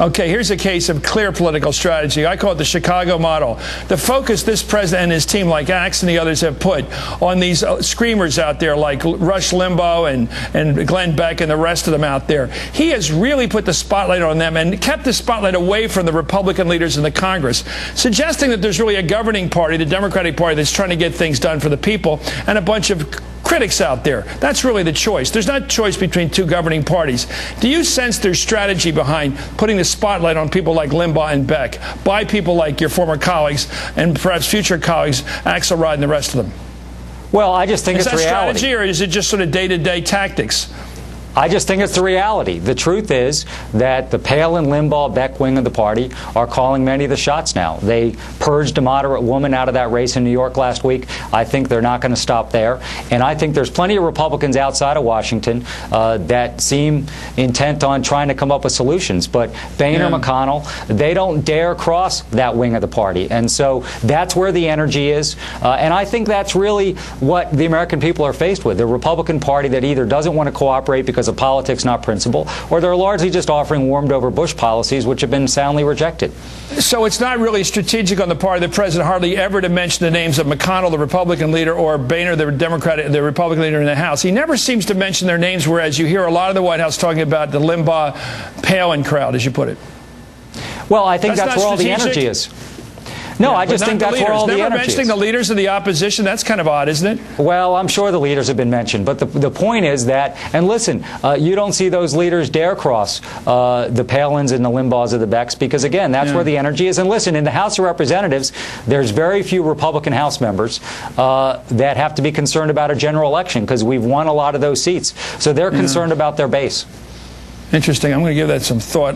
Okay, here's a case of clear political strategy. I call it the Chicago model. The focus this president and his team, like Axe and the others, have put on these screamers out there like Rush Limbaugh and Glenn Beck and the rest of them out there. He has really put the spotlight on them and kept the spotlight away from the Republican leaders in the Congress, suggesting that there's really a governing party, the Democratic Party, that's trying to get things done for the people, and a bunch of critics out there. That's really the choice. There's not a choice between two governing parties. Do you sense there's strategy behind putting the spotlight on people like Limbaugh and Beck by people like your former colleagues and perhaps future colleagues, Axelrod and the rest of them? Well, I just think it's reality. Is that strategy, or is it just sort of day-to-day tactics? I just think it's the reality. The truth is that the Palin, Limbaugh, Beck wing of the party are calling many of the shots now. They purged a moderate woman out of that race in New York last week. I think they're not going to stop there. And I think there's plenty of Republicans outside of Washington that seem intent on trying to come up with solutions. But Boehner, McConnell, they don't dare cross that wing of the party. And so that's where the energy is. And I think that's really what the American people are faced with. The Republican Party that either doesn't want to cooperate because of politics, not principle, or they're largely just offering warmed-over Bush policies, which have been soundly rejected. So it's not really strategic on the part of the president hardly ever to mention the names of McConnell, the Republican leader, or Boehner, the Republican leader in the House. He never seems to mention their names, whereas you hear a lot of the White House talking about the Limbaugh-Palin crowd, as you put it. Well, I think that's where all the energy is. No, I just think that's where all the energy is. Never mentioning the leaders of the opposition, that's kind of odd, isn't it? Well, I'm sure the leaders have been mentioned, but the point is that, and listen, you don't see those leaders dare cross the Palins and the Limbaughs of the Becks, because again, that's where the energy is. And listen, in the House of Representatives, there's very few Republican House members that have to be concerned about a general election, because we've won a lot of those seats. So they're concerned about their base. Interesting. I'm going to give that some thought.